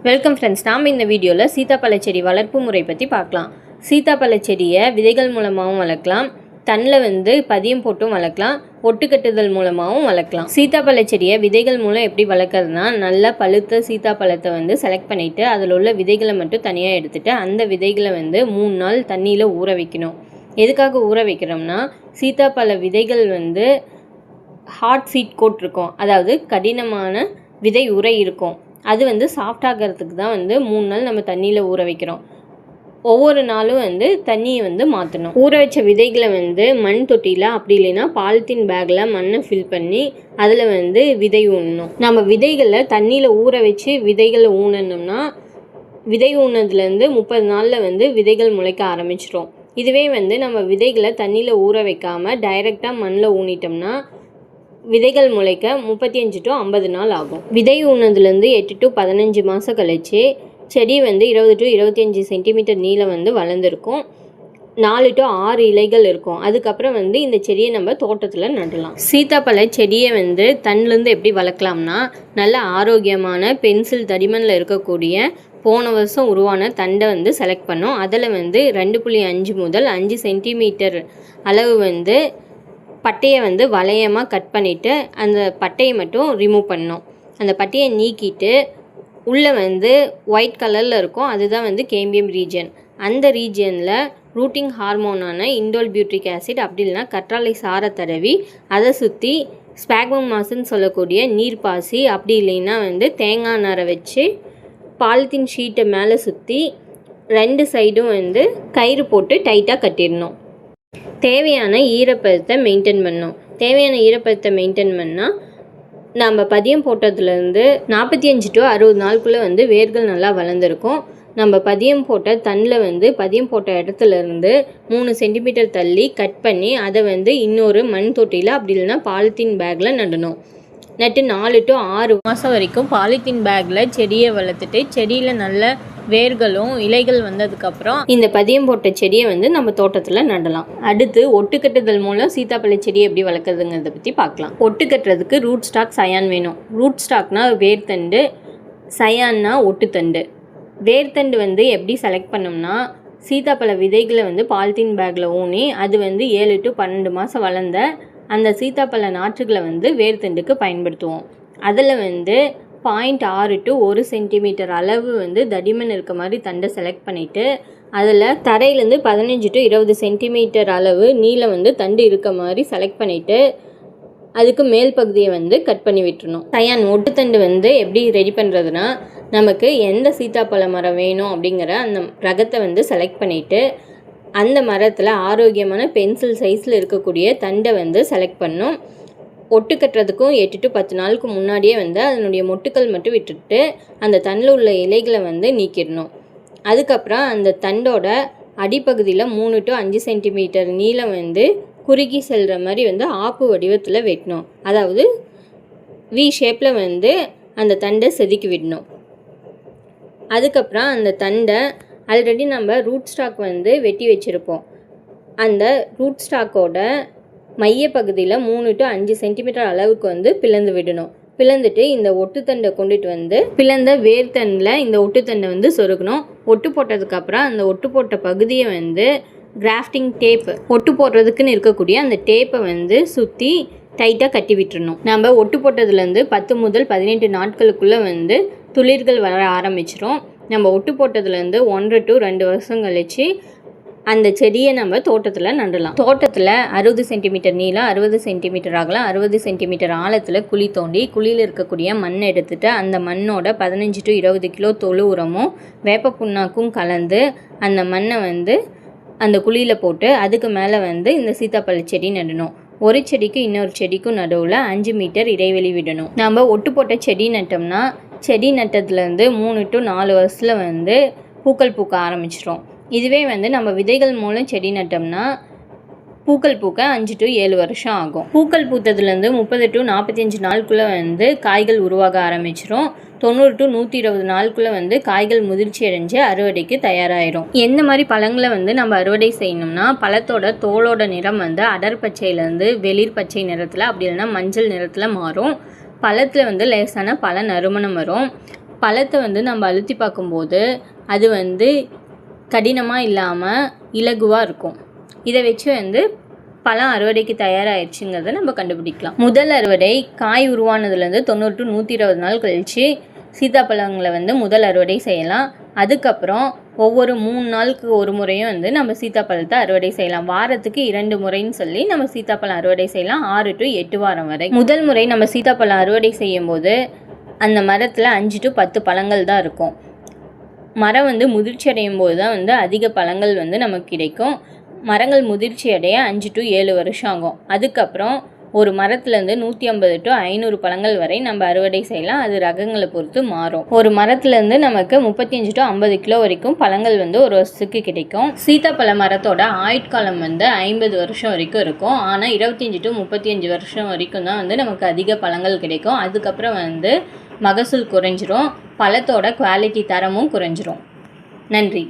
Welcome friends. நாம் இந்த வீடியோவில் சீத்தாப்பழ செடி வளர்ப்பு முறை பற்றி பார்க்கலாம். சீத்தாப்பழ செடியை விதைகள் மூலமாகவும் வளர்க்கலாம், தண்ணில் பதியம் போட்டும் வளர்க்கலாம், ஒட்டுக்கட்டுதல் மூலமாகவும் வளர்க்கலாம். சீத்தாப்பழ செடியை விதைகள் மூலம் எப்படி வளர்க்குறதுனா, நல்லா பழுத்த சீத்தாப்பழத்தை செலக்ட் பண்ணிவிட்டு அதில் உள்ள விதைகளை மட்டும் தனியாக எடுத்துகிட்டு அந்த விதைகளை 3 நாள் தண்ணியில் ஊற வைக்கணும். எதுக்காக ஊற வைக்கிறோம்னா, சீத்தாப்பழ விதைகள் ஹார்ட் சீட் கோட் இருக்கும், அதாவது கடினமான விதை உரை இருக்கும். அது சாஃப்டாகிறதுக்கு தான் 3 நாள் நம்ம தண்ணியில் ஊற வைக்கிறோம். ஒவ்வொரு நாளும் தண்ணியை மாற்றணும். ஊற வச்ச விதைகளை மண் தொட்டியில் அப்படி இல்லைன்னா பாலித்தீன் பேக்கில் மண்ணை ஃபில் பண்ணி அதில் விதை ஊனணும். நம்ம விதைகளை தண்ணியில் ஊற வச்சு விதைகளை ஊனணும்னா விதை ஊனதுலேருந்து 30 நாளில் விதைகள் முளைக்க ஆரம்பிச்சிடும். இதுவே நம்ம விதைகளை தண்ணியில் ஊற வைக்காமல் டைரெக்டாக மண்ணில் ஊனிட்டோம்னா விதைகள் முளைக்க 35 to 50 நாள் ஆகும். விதை ஊனதுலேருந்து 8 to 15 மாதம் கழிச்சு செடி 20 to 25 சென்டிமீட்டர் நீளம் வளர்ந்துருக்கும். 4 to 6 இலைகள் இருக்கும். அதுக்கப்புறம் இந்த செடியை நம்ம தோட்டத்தில் நடலாம். சீத்தாப்பழ செடியை தண்ணிலேருந்து எப்படி வளர்க்கலாம்னா, நல்ல ஆரோக்கியமான பென்சில் தடிமனில் இருக்கக்கூடிய போன வருஷம் உருவான தண்டை செலக்ட் பண்ணோம். அதில் 2.5 முதல் 5 சென்டிமீட்டர் அளவு பட்டையை வளையமாக கட் பண்ணிவிட்டு அந்த பட்டையை மட்டும் ரிமூவ் பண்ணோம். அந்த பட்டையை நீக்கிட்டு உள்ளே ஒயிட் கலரில் இருக்கும், அதுதான் கேம்பியம் ரீஜன். அந்த ரீஜனில் ரூட்டிங் ஹார்மோனான இண்டோல் பியூட்ரிக் ஆசிட் அப்படி இல்லைனா கற்றாழை சாரை தடவி அதை சுற்றி ஸ்பாக்மம் மாசுன்னு சொல்லக்கூடிய நீர்ப்பாசி அப்படி இல்லைன்னா தேங்காய் நாரை வச்சு பாலித்தீன் ஷீட்டை மேலே சுற்றி 2 சைடும் கயிறு போட்டு டைட்டாக கட்டிடணும். தேவையான ஈரப்பதத்தை மெயின்டைன் பண்ணணும். தேவையான ஈரப்பதத்தை மெயின்டைன் பண்ணால் நம்ம பதியம் போட்டதுலேருந்து 45 to 60 நாளுக்குள்ளே வேர்கள் நல்லா வளர்ந்துருக்கும். நம்ம பதியம் போட்ட தண்ணில் பதியம் போட்ட இடத்துலேருந்து 3 சென்டிமீட்டர் தள்ளி கட் பண்ணி அதை இன்னொரு மண் தொட்டியில் அப்படி இல்லைன்னா பாலித்தீன் பேக்கில் நடணும். நட்டு 4 to 6 மாதம் வரைக்கும் பாலித்தீன் பேக்கில் செடியை வளர்த்துட்டு செடியில் நல்ல வேர்களும் இலைகள் வந்ததுக்கப்புறம் இந்த பதியம் போட்ட செடியை நம்ம தோட்டத்தில் நடலாம். அடுத்து ஒட்டுக்கட்டுதல் மூலம் சீத்தாப்பழ செடியை எப்படி வளர்க்குறதுங்கிறத பற்றி பார்க்கலாம். ஒட்டு கட்டுறதுக்கு ரூட் ஸ்டாக் சயான் வேணும். ரூட் ஸ்டாக்னா வேர்த்தண்டு, சயான்னா ஒட்டுத்தண்டு. வேர்த்தண்டு எப்படி செலக்ட் பண்ணோம்னா, சீத்தாப்பழ விதைகளை பாலித்தீன் பேக்கில் ஊனி அது 7 to 12 மாதம் வளர்ந்த அந்த சீத்தாப்பழ நாற்றுகளை வேர்த்தண்டுக்கு பயன்படுத்துவோம். அதில் 0.6 to 1 சென்டிமீட்டர் அளவு தடிமன் இருக்க மாதிரி தண்டை செலக்ட் பண்ணிவிட்டு அதில் தரையிலேருந்து 15 to 20 சென்டிமீட்டர் அளவு நீளம் தண்டு இருக்க மாதிரி செலக்ட் பண்ணிவிட்டு அதுக்கு மேல் பகுதியை கட் பண்ணி விட்டுறணும். சயான் ஒட்டுத்தண்டு எப்படி ரெடி பண்ணுறதுனா, நமக்கு எந்த சீத்தாப்பழ மரம் வேணும் அப்படிங்கிற அந்த ரகத்தை செலக்ட் பண்ணிவிட்டு அந்த மரத்தில் ஆரோக்கியமான பென்சில் சைஸில் இருக்கக்கூடிய தண்டை செலக்ட் பண்ணணும். ஒட்டு கட்டுறதுக்கும் 8 to 10 நாளுக்கு முன்னாடியே அதனுடைய மொட்டுக்கள் மட்டும் விட்டுட்டு அந்த தண்டில் உள்ள இலைகளை நீக்கிடணும். அதுக்கப்புறம் அந்த தண்டோட அடிப்பகுதியில் 3 to 5 சென்டிமீட்டர் நீளம் குறுகி செல்கிற மாதிரி ஆப்பு வடிவத்தில் வெட்டணும். அதாவது வி ஷேப்பில் அந்த தண்டை செதுக்கி விடணும். அதுக்கப்புறம் அந்த தண்டை ஆல்ரெடி நம்ம ரூட் ஸ்டாக் வெட்டி வச்சுருப்போம். அந்த ரூட் ஸ்டாக்கோட மைய பகுதியில் 3 to 5 சென்டிமீட்டர் அளவுக்கு பிளந்து விடணும். பிளந்துட்டு இந்த ஒட்டுத்தண்டை கொண்டுட்டு பிளந்த வேர்த்தண்டில் இந்த ஒட்டுத்தண்டை சொருகணும். ஒட்டு போட்டதுக்கப்புறம் அந்த ஒட்டு போட்ட பகுதியை கிராஃப்டிங் டேப், ஒட்டு போடுறதுக்குன்னு இருக்கக்கூடிய அந்த டேப்பை சுற்றி டைட்டாக கட்டி விட்டுறணும். நம்ம ஒட்டு போட்டதுலேருந்து 10 முதல் 18 நாட்களுக்குள்ளே துளிர்கள் வர ஆரம்பிச்சிடும். நம்ம ஒட்டு போட்டதுலேருந்து 1 to 2 வருஷம் கழிச்சு அந்த செடியை நம்ம தோட்டத்தில் நடலாம். தோட்டத்தில் 60 சென்டிமீட்டர் நீளம், 60 சென்டிமீட்டர் அகலம், 60 சென்டிமீட்டர் ஆழத்தில் குழி தோண்டி குழியில் இருக்கக்கூடிய மண் எடுத்துட்டு அந்த மண்ணோட 15 to 20 கிலோ தொழு உரமும் வேப்ப புண்ணாக்கும் கலந்து அந்த மண்ணை அந்த குழியில் போட்டு அதுக்கு மேலே இந்த சீத்தாப்பழ செடி நடணும். ஒரு செடிக்கு இன்னொரு செடிக்கும் நடுவில் 5 மீட்டர் இடைவெளி விடணும். நம்ம ஒட்டு போட்ட செடி நட்டோம்னா செடி நட்டதுலேருந்து 3 to 4 வருஷத்தில் பூக்கள் பூக்க ஆரம்பிச்சிடும். இதுவே நம்ம விதைகள் மூலம் செடி நட்டோம்னா பூக்கள் பூக்க 5 to 7 வருஷம் ஆகும். பூக்கள் பூத்ததுலேருந்து 30 to 45 நாளுக்குள்ளே காய்கள் உருவாக ஆரம்பிச்சிடும். 90 to 120 நாளுக்குள்ளே காய்கள் முதிர்ச்சி அடைஞ்சு அறுவடைக்கு தயாராகிடும். எந்த மாதிரி பழங்களை நம்ம அறுவடை செய்யணும்னா, பழத்தோட தோலோட நிறம் அடர் பச்சையிலேருந்து வெளிர் பச்சை நிறத்தில் அப்படி இல்லைன்னா மஞ்சள் நிறத்தில் மாறும். பழத்தில் லேசான பழ நறுமணம் வரும். பழத்தை வந்து நம்ம அழுத்தி பார்க்கும்போது அது வந்து கடினமாக இல்லாமல் இலகுவாக இருக்கும். இதை வச்சு வந்து பழம் அறுவடைக்கு தயாராகிடுச்சுங்கிறத நம்ம கண்டுபிடிக்கலாம். முதல் அறுவடை காய் உருவானதுலேருந்து 90 to 120 நாள் கழித்து சீத்தாப்பழங்களை வந்து முதல் அறுவடை செய்யலாம். அதுக்கப்புறம் ஒவ்வொரு 3 நாளுக்கு ஒரு முறையும் வந்து நம்ம சீத்தாப்பழத்தை அறுவடை செய்யலாம். வாரத்துக்கு 2 முறைன்னு சொல்லி நம்ம சீத்தாப்பழம் அறுவடை செய்யலாம் 6 to 8 வாரம் வரை. முதல் முறை நம்ம சீத்தாப்பழம் அறுவடை செய்யும் போது அந்த மரத்தில் 5 to 10 பழங்கள் தான் இருக்கும். மரம் வந்து முதிர்ச்சி அடையும் போது தான் வந்து அதிக பழங்கள் வந்து நமக்கு கிடைக்கும். மரங்கள் முதிர்ச்சி அடைய 5 to 7 வருஷம் ஆகும். அதுக்கப்புறம் ஒரு மரத்துலேருந்து 150 to 500 பழங்கள் வரை நம்ம அறுவடை செய்யலாம். அது ரகங்களை பொறுத்து மாறும். ஒரு மரத்துலேருந்து நமக்கு 35 to 50 கிலோ வரைக்கும் பழங்கள் வந்து ஒரு வருஷத்துக்கு கிடைக்கும். சீத்தாப்பழ மரத்தோட ஆயுட்காலம் வந்து 50 வருஷம் வரைக்கும் இருக்கும். ஆனால் 25 to 35 வருஷம் வரைக்கும் தான் வந்து நமக்கு அதிக பழங்கள் கிடைக்கும். அதுக்கப்புறம் வந்து மகசூல் குறைஞ்சிரும். பழத்தோட குவாலிட்டி தரமும் குறைஞ்சிரும். நன்றி.